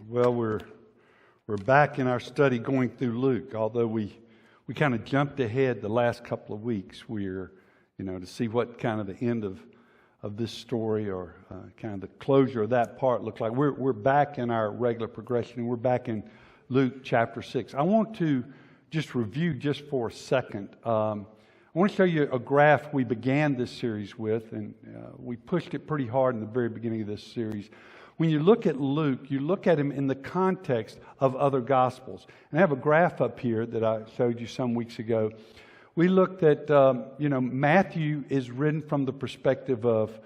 Well, we're back in our study going through Luke. Although we kind of jumped ahead the last couple of weeks, we're to see what kind of the end of this story or kind of the closure of that part looked like. We're back in our regular progression, and we're back in Luke chapter 6. I want to just review just for a second. I want to show you a graph we began this series with, and we pushed it pretty hard in the very beginning of this series. When you look at Luke, you look at him in the context of other Gospels. And I have a graph up here that I showed you some weeks ago. We looked at, Matthew is written from the perspective of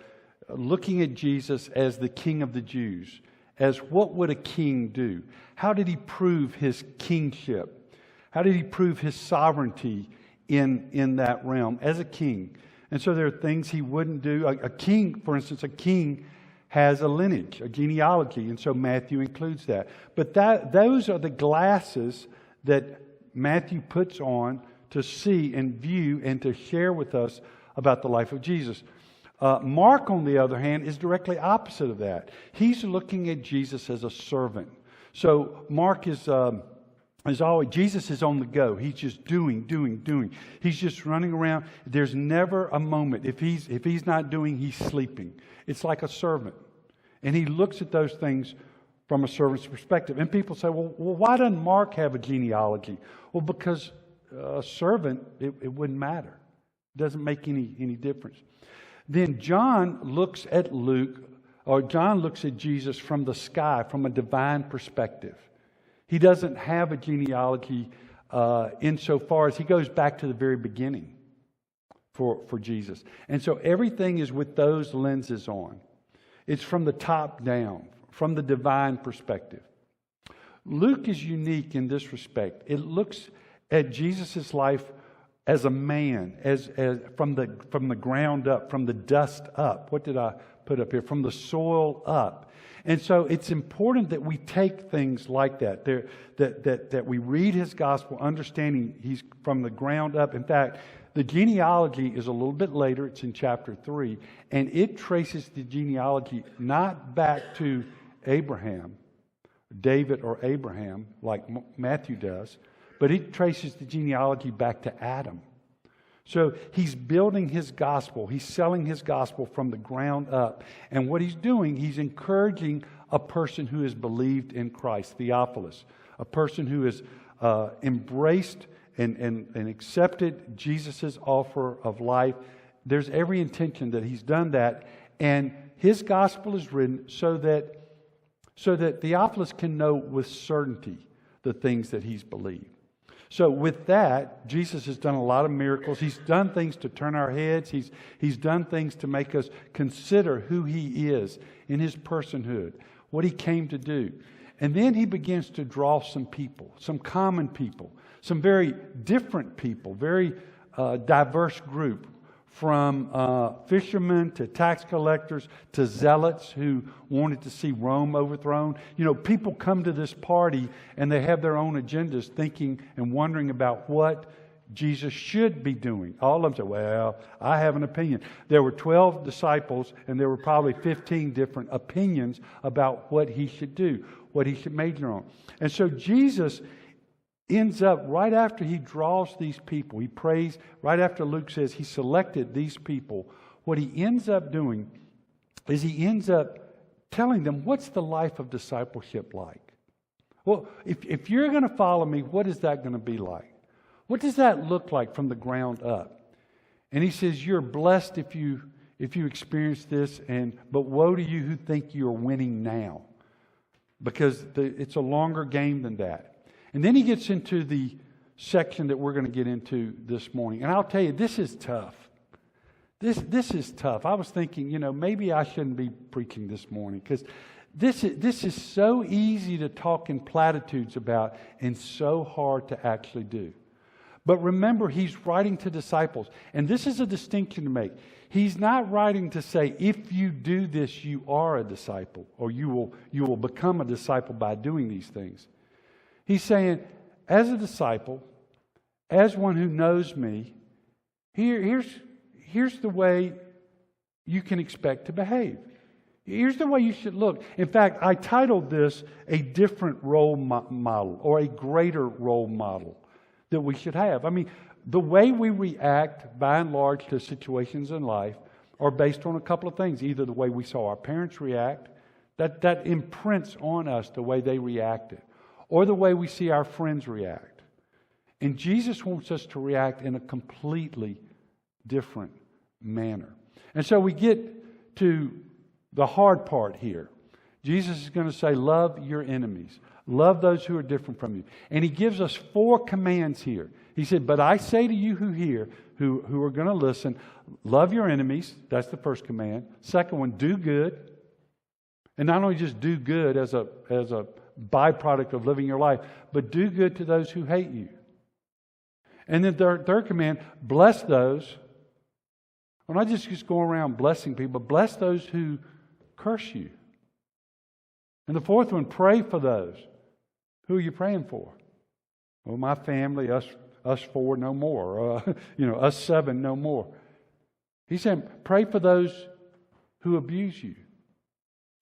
looking at Jesus as the King of the Jews, as what would a king do? How did he prove his kingship? How did he prove his sovereignty in that realm as a king? And so there are things he wouldn't do. A king, for instance, a king has a lineage, a genealogy, and so Matthew includes that. But those are the glasses that Matthew puts on to see and view and to share with us about the life of Jesus. Mark, on the other hand, is directly opposite of that. He's looking at Jesus as a servant. So Mark is always, Jesus is on the go. He's just doing. He's just running around. There's never a moment. If he's not doing, he's sleeping. It's like a servant. And he looks at those things from a servant's perspective. And people say, well, why doesn't Mark have a genealogy? Well, because a servant, it wouldn't matter. It doesn't make any difference. Then John looks at Jesus from the sky, from a divine perspective. He doesn't have a genealogy insofar as he goes back to the very beginning for Jesus. And so everything is with those lenses on. It's from the top down, from the divine perspective. Luke is unique in this respect. It looks at Jesus' life as a man, as from the ground up, from the dust up. What did I put up here? From the soil up. And so it's important that we take things like that, that we read his gospel, understanding he's from the ground up. In fact, the genealogy is a little bit later. It's in chapter 3. And it traces the genealogy not back to Abraham, David or Abraham, like Matthew does, but it traces the genealogy back to Adam. So he's building his gospel. He's selling his gospel from the ground up. And what he's doing, he's encouraging a person who has believed in Christ, Theophilus, a person who has embraced and accepted Jesus' offer of life. There's every intention that he's done that. And his gospel is written so that Theophilus can know with certainty the things that he's believed. So with that, Jesus has done a lot of miracles. He's done things to turn our heads. He's done things to make us consider who he is in his personhood, what he came to do. And then he begins to draw some people, some common people, some very different people, very diverse group, from fishermen to tax collectors to zealots who wanted to see Rome overthrown. People come to this party and they have their own agendas, thinking and wondering about what Jesus should be doing. All of them say, well, I have an opinion. There were 12 disciples and there were probably 15 different opinions about what he should do, what he should major on. And so Jesus ends up, right after he draws these people, he prays, right after Luke says he selected these people, what he ends up doing is he ends up telling them, what's the life of discipleship like? Well, if you're going to follow me, what is that going to be like? What does that look like from the ground up? And he says, you're blessed if you experience this, but woe to you who think you're winning now. Because it's a longer game than that. And then he gets into the section that we're going to get into this morning. And I'll tell you, this is tough. This is tough. I was thinking, maybe I shouldn't be preaching this morning, because this is so easy to talk in platitudes about and so hard to actually do. But remember, he's writing to disciples. And this is a distinction to make. He's not writing to say, if you do this, you are a disciple, or you will become a disciple by doing these things. He's saying, as a disciple, as one who knows me, here's the way you can expect to behave. Here's the way you should look. In fact, I titled this a different role model or a greater role model that we should have. I mean, the way we react by and large to situations in life are based on a couple of things. Either the way we saw our parents react, that imprints on us the way they reacted, or the way we see our friends react. And Jesus wants us to react in a completely different manner. And so we get to the hard part here. Jesus is going to say, love your enemies. Love those who are different from you. And he gives us 4 commands here. He said, but I say to you who hear, who are going to listen, love your enemies. That's the first command. Second one, do good. And not only just do good as a byproduct of living your life, but do good to those who hate you. And then third command, bless those. Well, not just go around blessing people, but bless those who curse you. And the fourth one, pray for those. Who are you praying for? Well, my family, us 4, no more. Us 7, no more. He said, pray for those who abuse you.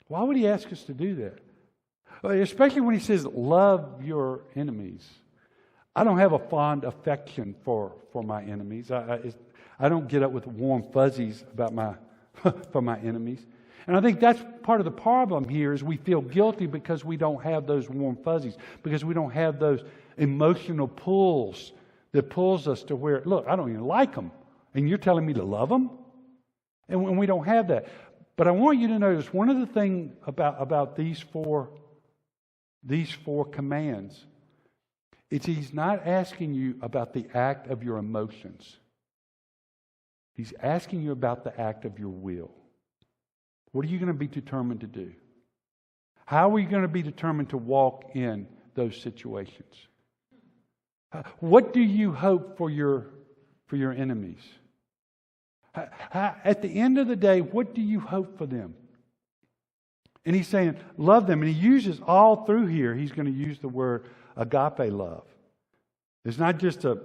Why would he ask us to do that? Well, especially when he says, love your enemies. I don't have a fond affection for my enemies. I don't get up with warm fuzzies about for my enemies. And I think that's part of the problem here is we feel guilty because we don't have those warm fuzzies, because we don't have those emotional pulls that pulls us to where, look, I don't even like them, and you're telling me to love them? And when we don't have that. But I want you to notice one of the things about these four commands is he's not asking you about the act of your emotions. He's asking you about the act of your will. What are you going to be determined to do? How are you going to be determined to walk in those situations? What do you hope for your enemies? At the end of the day, what do you hope for them? And he's saying, love them. And he uses all through here, he's going to use the word agape love. It's not just a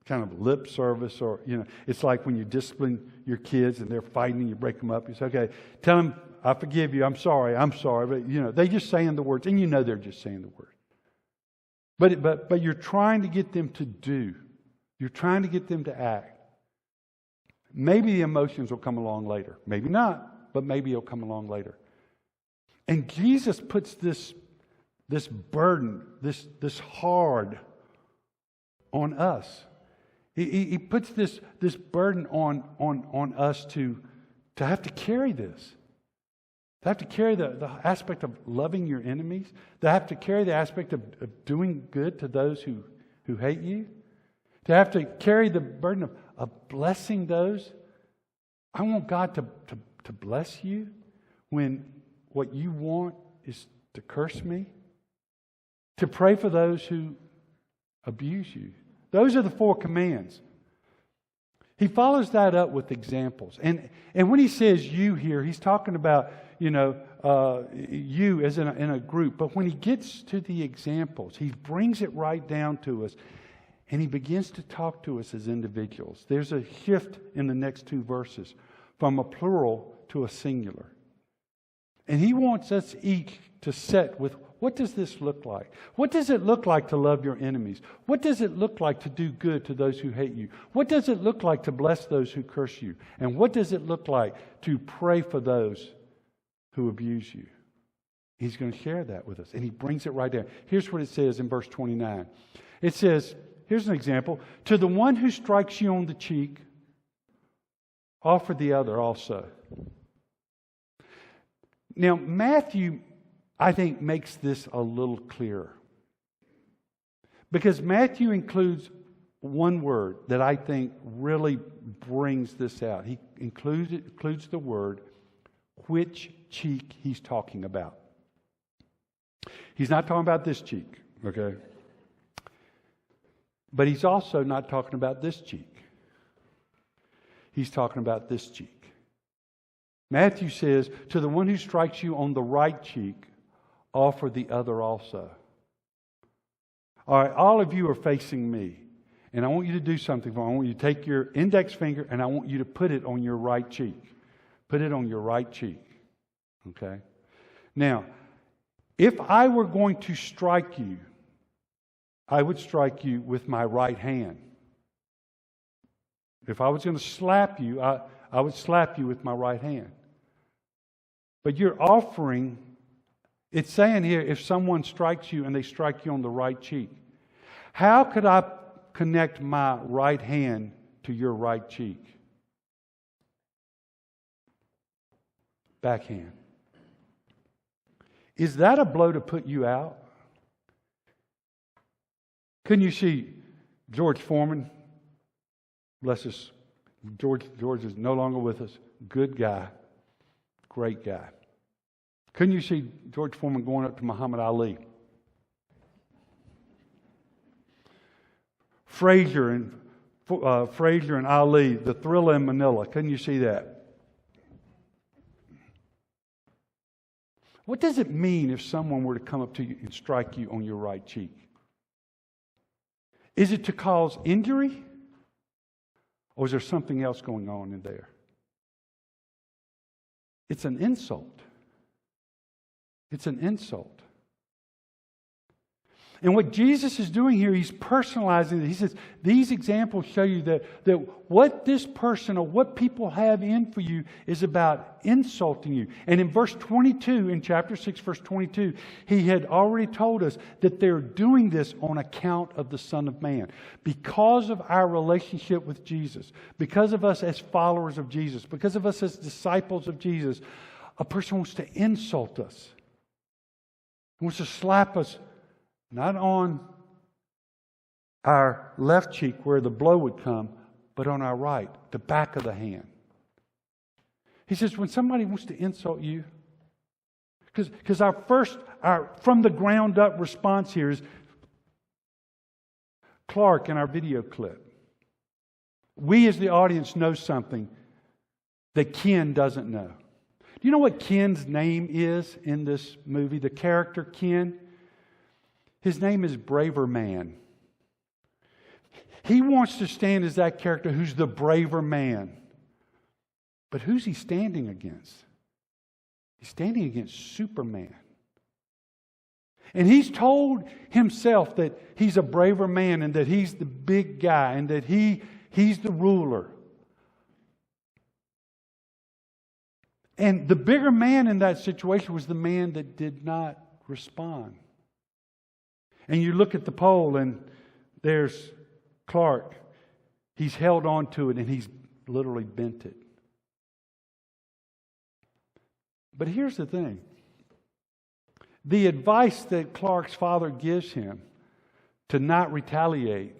kind of lip service or, it's like when you discipline your kids and they're fighting and you break them up. You say, okay, tell them, I forgive you, I'm sorry. But, they're just saying the words, and they're just saying the words. But you're trying to get them to do. You're trying to get them to act. Maybe the emotions will come along later. Maybe not, but maybe it'll come along later. And Jesus puts this burden, this hard on us. He puts this burden on us to have to carry this. To have to carry the aspect of loving your enemies. To have to carry the aspect of doing good to those who hate you. To have to carry the burden of blessing those. I want God to bless you when what you want is to curse me. To pray for those who abuse you. Those are the 4 commands. He follows that up with examples. And when he says you here, he's talking about, you as in a group. But when he gets to the examples, he brings it right down to us. And he begins to talk to us as individuals. There's a shift in the next 2 verses from a plural to a singular. And he wants us each to set with, what does this look like? What does it look like to love your enemies? What does it look like to do good to those who hate you? What does it look like to bless those who curse you? And what does it look like to pray for those who abuse you? He's going to share that with us. And he brings it right down. Here's what it says in verse 29. It says, here's an example. To the one who strikes you on the cheek, offer the other also. Now, Matthew, I think, makes this a little clearer. Because Matthew includes one word that I think really brings this out. He includes the word which cheek he's talking about. He's not talking about this cheek, okay? But he's also not talking about this cheek. He's talking about this cheek. Matthew says, to the one who strikes you on the right cheek, offer the other also. All right, all of you are facing me. And I want you to do something for me. I want you to take your index finger and I want you to put it on your right cheek. Put it on your right cheek. Okay? Now, if I were going to strike you, I would strike you with my right hand. If I was going to slap you, I would slap you with my right hand. But you're offering, it's saying here, if someone strikes you and they strike you on the right cheek, how could I connect my right hand to your right cheek? Backhand. Is that a blow to put you out? Couldn't you see George Foreman? Bless us. George is no longer with us. Good guy. Great guy. Couldn't you see George Foreman going up to Muhammad Ali? Frazier and Ali, the Thriller in Manila. Couldn't you see that? What does it mean if someone were to come up to you and strike you on your right cheek? Is it to cause injury? Or is there something else going on in there? It's an insult. It's an insult. And what Jesus is doing here, He's personalizing it. He says, these examples show you that what this person or what people have in for you is about insulting you. And in verse 22, in chapter 6, verse 22, He had already told us that they're doing this on account of the Son of Man. Because of our relationship with Jesus, because of us as followers of Jesus, because of us as disciples of Jesus, a person wants to insult us. He wants to slap us. Not on our left cheek where the blow would come, but on our right, the back of the hand. He says, when somebody wants to insult you, because our from the ground up response here is Clark in our video clip. We as the audience know something that Ken doesn't know. Do you know what Ken's name is in this movie? The character Ken? His name is Braver Man. He wants to stand as that character who's the braver man. But who's he standing against? He's standing against Superman. And he's told himself that he's a braver man and that he's the big guy and that he's the ruler. And the bigger man in that situation was the man that did not respond. And you look at the pole and there's Clark. He's held on to it and he's literally bent it. But here's the thing. The advice that Clark's father gives him to not retaliate,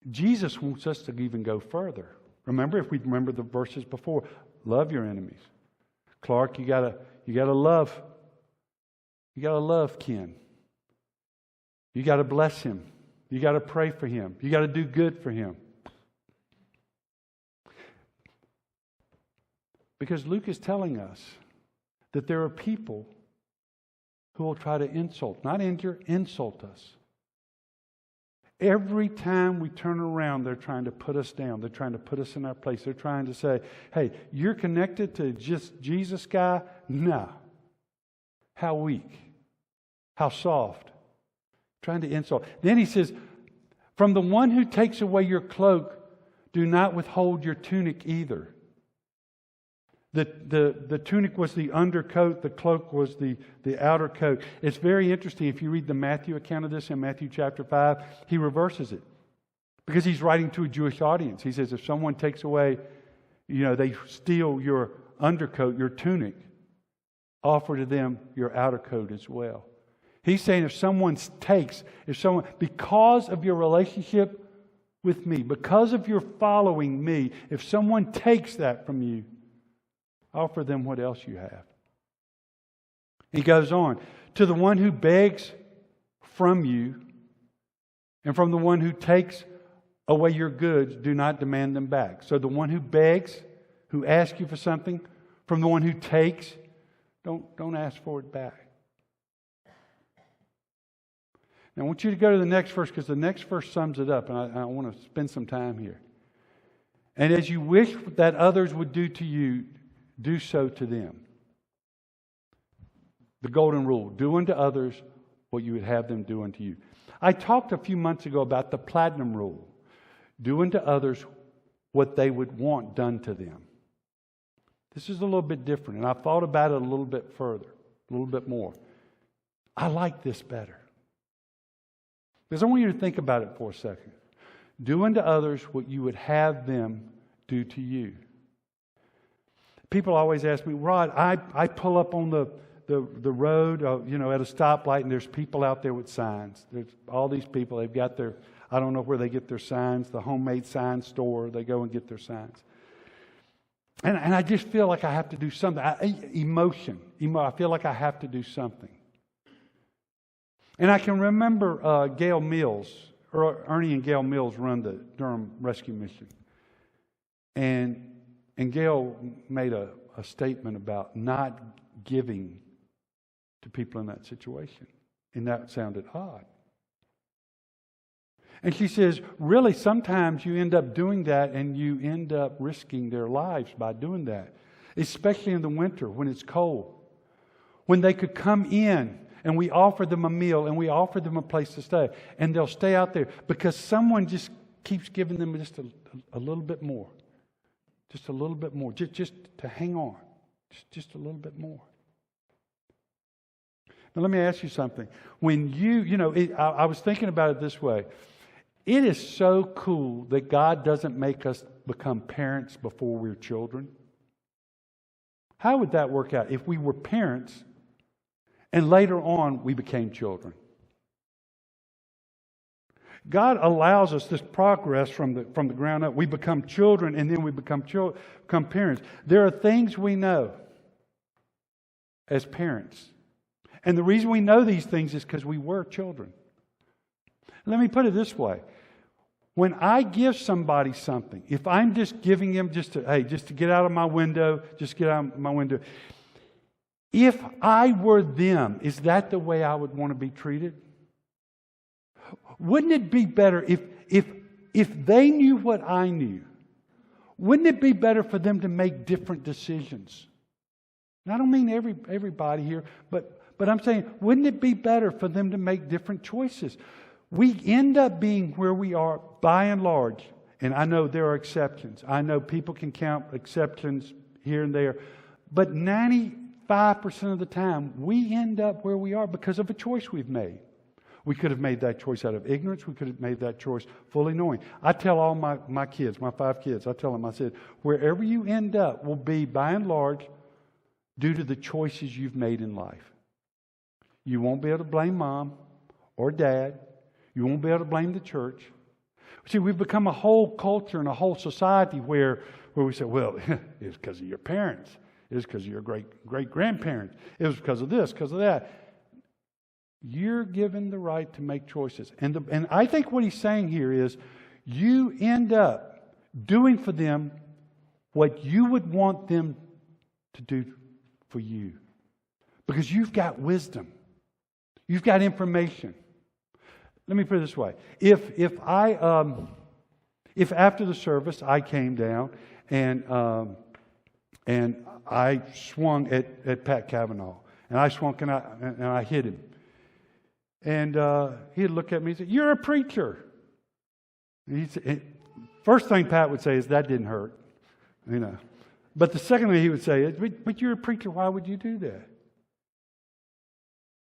Jesus wants us to even go further. Remember, if we remember the verses before, love your enemies. Clark, you gotta love Ken. You got to bless him. You got to pray for him. You got to do good for him. Because Luke is telling us that there are people who will try to insult, not injure, insult us. Every time we turn around, they're trying to put us down. They're trying to put us in our place. They're trying to say, hey, you're connected to just Jesus guy? No. How weak. How soft. Trying to insult. Then he says, from the one who takes away your cloak, do not withhold your tunic either. The tunic was the undercoat, the cloak was the outer coat. It's very interesting. If you read the Matthew account of this in Matthew chapter 5, he reverses it. Because he's writing to a Jewish audience. He says, if someone takes away, they steal your undercoat, your tunic, offer to them your outer coat as well. He's saying because of your relationship with me, because of your following me, if someone takes that from you, offer them what else you have. He goes on, to the one who begs from you, and from the one who takes away your goods, do not demand them back. So the one who begs, who asks you for something, from the one who takes, don't ask for it back. Now, I want you to go to the next verse because the next verse sums it up, and I want to spend some time here. And as you wish that others would do to you, do so to them. The golden rule, do unto others what you would have them do unto you. I talked a few months ago about the platinum rule. Do unto others what they would want done to them. This is a little bit different, and I thought about it a little bit further, a little bit more. I like this better. Because I want you to think about it for a second. Do unto others what you would have them do to you. People always ask me, Rod, I pull up on the road, at a stoplight, and there's people out there with signs. There's all these people. They've got their, I don't know where they get their signs, the homemade sign store. They go and get their signs. And I just feel like I have to do something. Emotion. I feel like I have to do something. And I can remember Gail Mills, Ernie and Gail Mills run the Durham Rescue Mission. And Gail made a statement about not giving to people in that situation. And that sounded odd. And she says, really, sometimes you end up doing that and you end up risking their lives by doing that. Especially in the winter when it's cold. When they could come in and we offer them a meal and we offer them a place to stay. And they'll stay out there because someone just keeps giving them just a little bit more. Just a little bit more. Just to hang on. Just a little bit more. Now let me ask you something. When I was thinking about it this way. It is so cool that God doesn't make us become parents before we're children. How would that work out if we were parents and later on we became children? God allows us this progress from the ground up. We become children and then we become parents. There are things we know as parents. And the reason we know these things is because we were children. Let me put it this way. When I give somebody something, if I'm just giving them just to get out of my window, if I were them, is that the way I would want to be treated? Wouldn't it be better if they knew what I knew? Wouldn't it be better for them to make different decisions? And I don't mean everybody here, but I'm saying, wouldn't it be better for them to make different choices? We end up being where we are by and large, and I know there are exceptions. I know people can count exceptions here and there, but 95% of the time, we end up where we are because of a choice we've made. We could have made that choice out of ignorance. We could have made that choice fully knowing. I tell all my kids, my 5 kids, I tell them, I said, wherever you end up will be, by and large, due to the choices you've made in life. You won't be able to blame mom or dad. You won't be able to blame the church. See, we've become a whole culture and a whole society where we say, well, it was because of your parents. It was because of your great-grandparents. It was because of this, because of that. You're given the right to make choices. And I think what he's saying here is you end up doing for them what you would want them to do for you. Because you've got wisdom. You've got information. Let me put it this way. If after the service I came down and I swung at Pat Cavanaugh and I swung and I hit him, and he'd look at me and say, "You're a preacher." And first thing Pat would say is, "That didn't hurt," But the second thing he would say is, "But you're a preacher. Why would you do that?"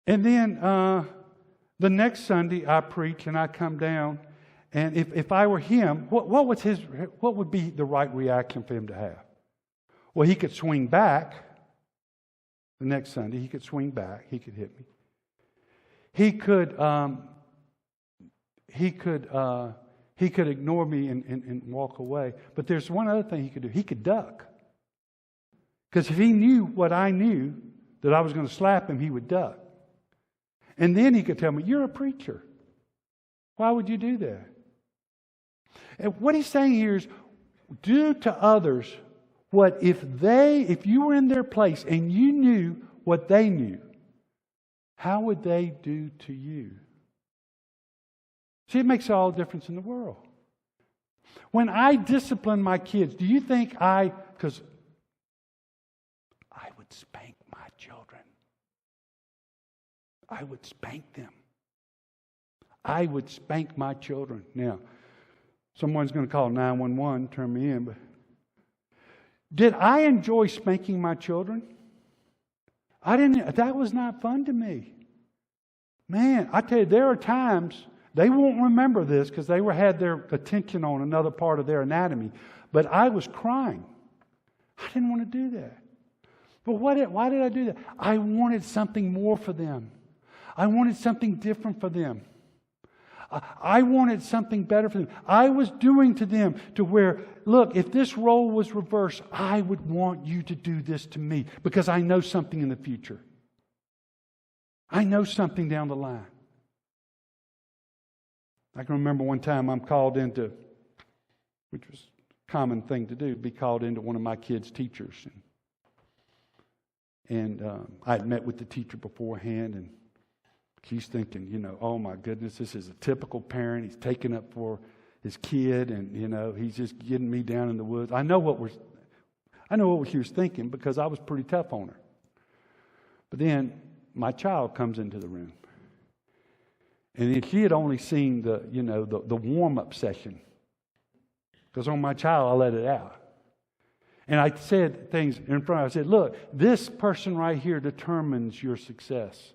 And then the next Sunday I preach and I come down, and if I were him, what would be the right reaction for him to have? Well, he could swing back. The next Sunday he could swing back. He could hit me. He could ignore me and walk away. But there's one other thing he could do. He could duck. Because if he knew what I knew, that I was going to slap him, he would duck. And then he could tell me, "You're a preacher. Why would you do that?" And what he's saying here is, do to others what if you were in their place and you knew what they knew, how would they do to you? See, it makes all the difference in the world. When I discipline my kids, do you think because I would spank my children. I would spank them. I would spank my children. Now, someone's going to call 911, turn me in, but did I enjoy spanking my children? I didn't. That was not fun to me. Man, I tell you, there are times, they won't remember this because they had their attention on another part of their anatomy, but I was crying. I didn't want to do that. But why did I do that? I wanted something more for them. I wanted something different for them. I wanted something better for them. I was doing to them to where, look, if this role was reversed, I would want you to do this to me because I know something in the future. I know something down the line. I can remember one time I'm called into, which was a common thing to do, be called into one of my kids' teachers. And I had met with the teacher beforehand, and she's thinking, oh my goodness, this is a typical parent. He's taking up for his kid, and he's just getting me down in the woods. I know what she was thinking because I was pretty tough on her. But then my child comes into the room, and if she had only seen the warm-up session, because on my child I let it out. And I said things in front of her. I said, look, this person right here determines your success.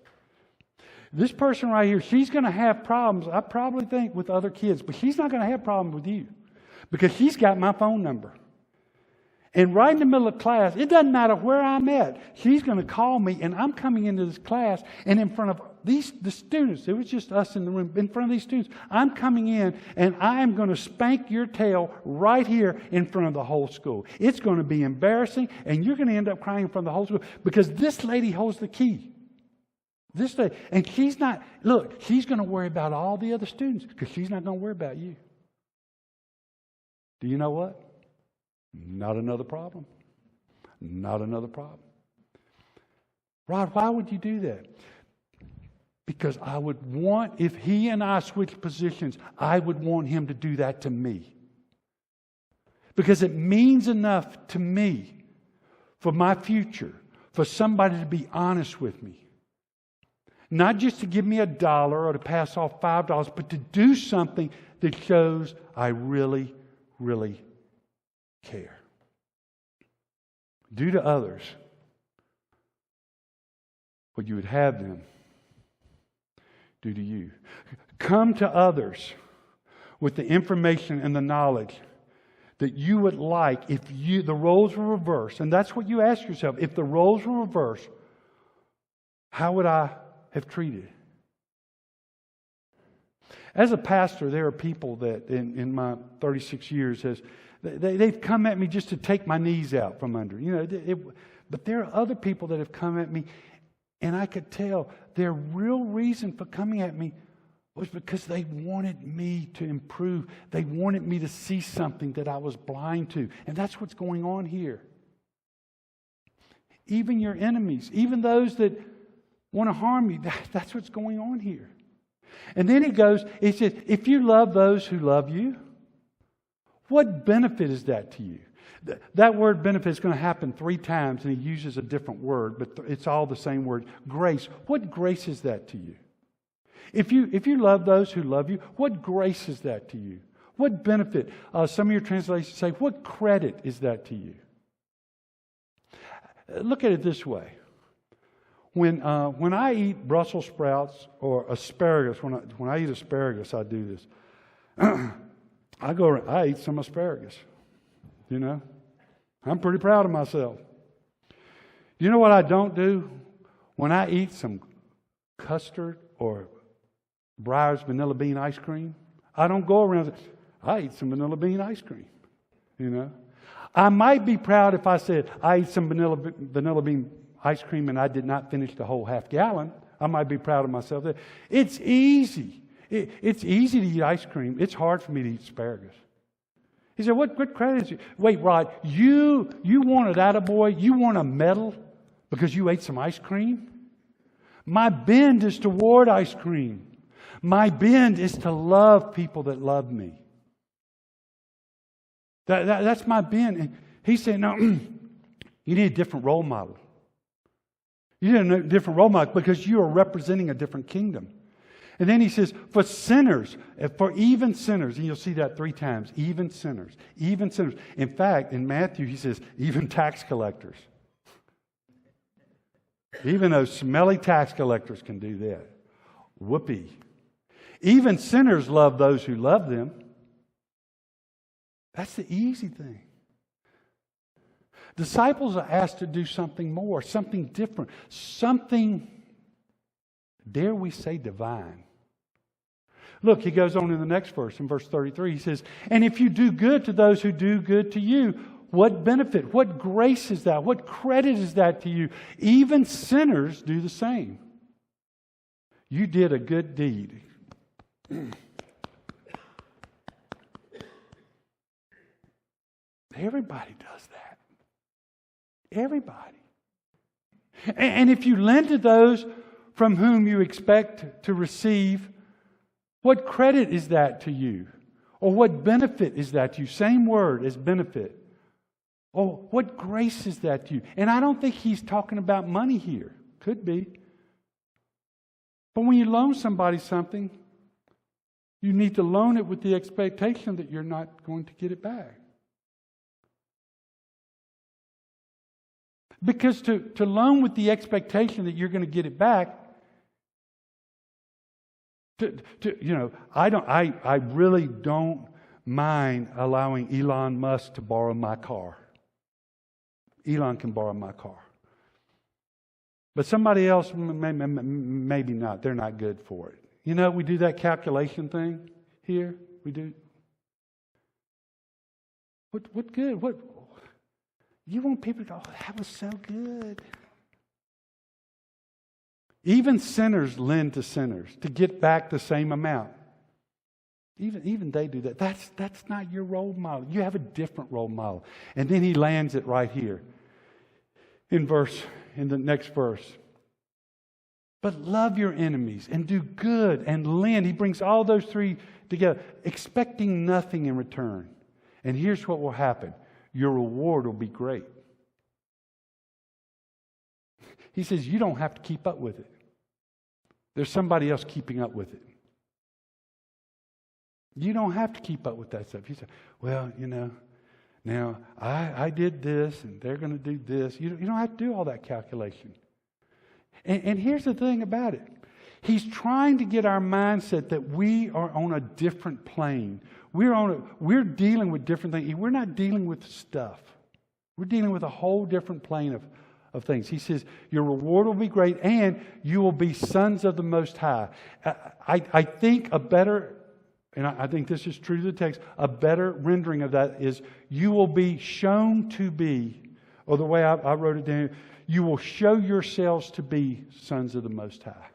This person right here, she's going to have problems, I probably think, with other kids, but she's not going to have problems with you because she's got my phone number. And right in the middle of class, it doesn't matter where I'm at, she's going to call me, and I'm coming into this class, and in front of the students, it was just us in the room, in front of these students, I'm coming in, and I am going to spank your tail right here in front of the whole school. It's going to be embarrassing, and you're going to end up crying in front of the whole school because this lady holds the key. This lady, and she's going to worry about all the other students because she's not going to worry about you. Do you know what? Not another problem. Not another problem. Rod, why would you do that? Because I would want, if he and I switched positions, I would want him to do that to me. Because it means enough to me for my future, for somebody to be honest with me. Not just to give me $1 or to pass off $5, but to do something that shows I really, really care. Do to others what you would have them do to you. Come to others with the information and the knowledge that you would like if the roles were reversed. And that's what you ask yourself. If the roles were reversed, how would I have treated? As a pastor, there are people that in my 36 years they've come at me just to take my knees out from under. But there are other people that have come at me, and I could tell their real reason for coming at me was because they wanted me to improve. They wanted me to see something that I was blind to. And that's what's going on here. Even your enemies, even those that want to harm you, that's what's going on here. And then he says, if you love those who love you, what benefit is that to you? That word benefit is going to happen 3 times, and he uses a different word, but it's all the same word. Grace. What grace is that to you? If you love those who love you, what grace is that to you? What benefit? Some of your translations say, what credit is that to you? Look at it this way. When I eat Brussels sprouts or asparagus, when I eat asparagus, I do this. I eat some asparagus. I'm pretty proud of myself. You know what I don't do? When I eat some custard or Breyers vanilla bean ice cream, I don't go around and say, I eat some vanilla bean ice cream. I might be proud if I said, I ate some vanilla bean ice cream and I did not finish the whole half gallon. I might be proud of myself there. It's easy. It's easy to eat ice cream. It's hard for me to eat asparagus. He said, what credit is you? Wait, Rod, you want it attaboy? You want a medal because you ate some ice cream? My bend is toward ice cream. My bend is to love people that love me. That's my bend. And he said, no, you need a different role model. You need a different role model because you are representing a different kingdom. And then he says, for sinners, for even sinners, and you'll see that 3 times, even sinners, even sinners. In fact, in Matthew, he says, even tax collectors. Even those smelly tax collectors can do that. Whoopee. Even sinners love those who love them. That's the easy thing. Disciples are asked to do something more, something different, something, dare we say, divine. Look, he goes on in the next verse, in verse 33, he says, and if you do good to those who do good to you, what benefit, what grace is that? What credit is that to you? Even sinners do the same. You did a good deed. Everybody does that. Everybody. And if you lend to those from whom you expect to receive, what credit is that to you? Or what benefit is that to you? Same word as benefit. Or what grace is that to you? And I don't think he's talking about money here. Could be. But when you loan somebody something, you need to loan it with the expectation that you're not going to get it back. Because to loan with the expectation that you're going to get it back, I really don't mind allowing Elon Musk to borrow my car. Elon can borrow my car. But somebody else, maybe not. They're not good for it. You know, we do that calculation thing here. We do. What good? What? You want people to go, oh, that was so good. Even sinners lend to sinners to get back the same amount. Even they do that. That's not your role model. You have a different role model. And then he lands it right here in the next verse. But love your enemies and do good and lend. He brings all those 3 together, expecting nothing in return. And here's what will happen. Your reward will be great. He says you don't have to keep up with it. There's somebody else keeping up with it. You don't have to keep up with that stuff. You say, well, now I did this and they're going to do this. You don't have to do all that calculation. And here's the thing about it. He's trying to get our mindset that we are on a different plane. We're dealing with different things. We're not dealing with stuff. We're dealing with a whole different plane of things. He says, your reward will be great and you will be sons of the Most High. I think a better, and I think this is true to the text, a better rendering of that is you will be shown to be, or the way I wrote it down, you will show yourselves to be sons of the Most High.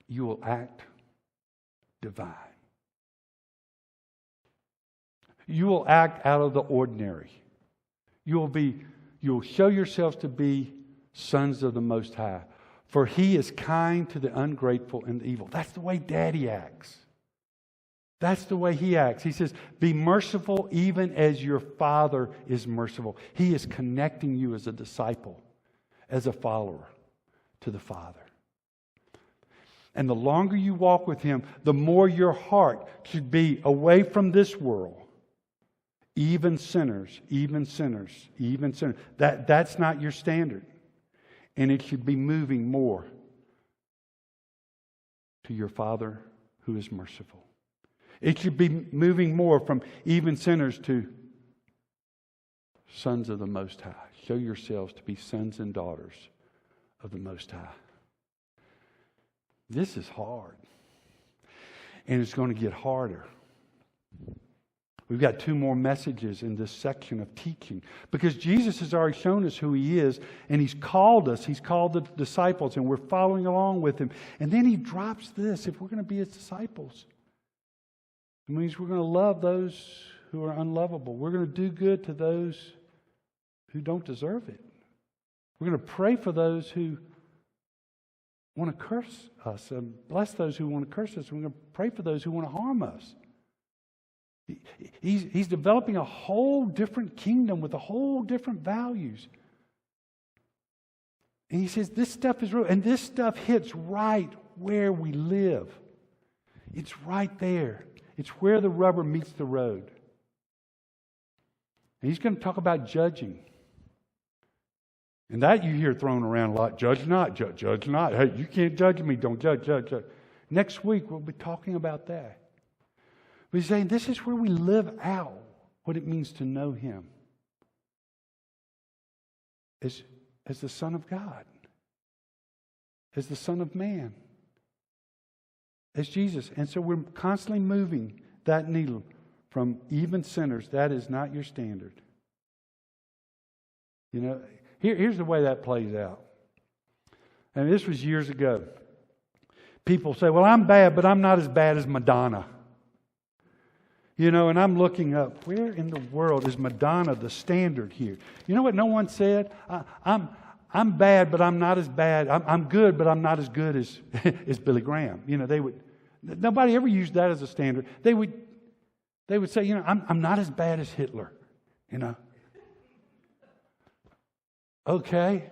You will act divine. You will act out of the ordinary. You'll show yourselves to be sons of the Most High. For He is kind to the ungrateful and the evil. That's the way Daddy acts. That's the way He acts. He says, be merciful even as your Father is merciful. He is connecting you as a disciple, as a follower to the Father. And the longer you walk with Him, the more your heart should be away from this world. Even sinners, even sinners, even sinners. That's not your standard. And it should be moving more to your Father who is merciful. It should be moving more from even sinners to sons of the Most High. Show yourselves to be sons and daughters of the Most High. This is hard. And it's going to get harder. We've got 2 more messages in this section of teaching because Jesus has already shown us who He is and He's called us. He's called the disciples and we're following along with Him. And then He drops this. If we're going to be His disciples, it means we're going to love those who are unlovable. We're going to do good to those who don't deserve it. We're going to pray for those who want to curse us and bless those who want to curse us. We're going to pray for those who want to harm us. He's developing a whole different kingdom with a whole different values. And he says, this stuff is real. And this stuff hits right where we live. It's right there. It's where the rubber meets the road. And he's going to talk about judging. And that you hear thrown around a lot. Judge not, judge not. Hey, you can't judge me. Don't judge. Next week, we'll be talking about that. But he's saying this is where we live out what it means to know Him as the Son of God, as the Son of Man, as Jesus. And so we're constantly moving that needle from even sinners. That is not your standard. You know, here's the way that plays out. And this was years ago. People say, well, I'm bad, but I'm not as bad as Madonna. You know, and I'm looking up, where in the world is Madonna the standard here? You know what no one said? I'm bad, but I'm not as bad. I'm good, but I'm not as good as, as Billy Graham. You know, nobody ever used that as a standard. They would say, you know, I'm not as bad as Hitler, you know. Okay.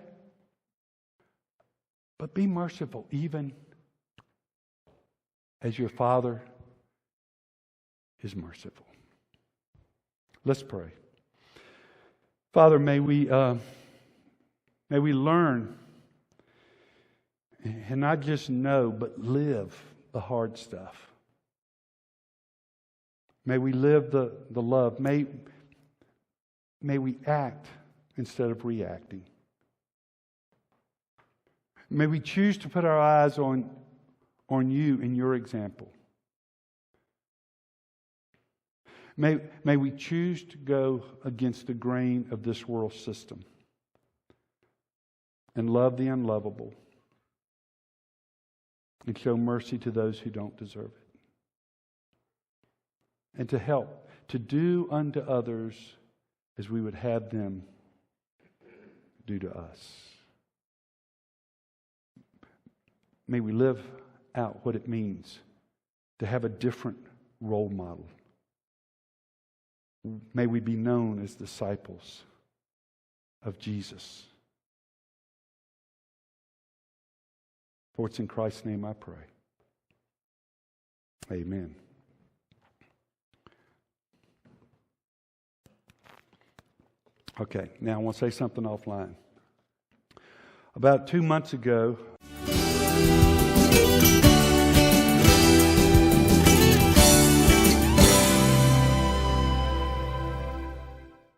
But be merciful, even as your Father is merciful. Let's pray. Father, may we learn and not just know, but live the hard stuff. May we live the love. May we act instead of reacting. May we choose to put our eyes on you and your example. May we choose to go against the grain of this world system and love the unlovable and show mercy to those who don't deserve it. And to help, to do unto others as we would have them do to us. May we live out what it means to have a different role model. May we be known as disciples of Jesus. For it's in Christ's name I pray. Amen. Okay, now I want to say something offline. About 2 months ago,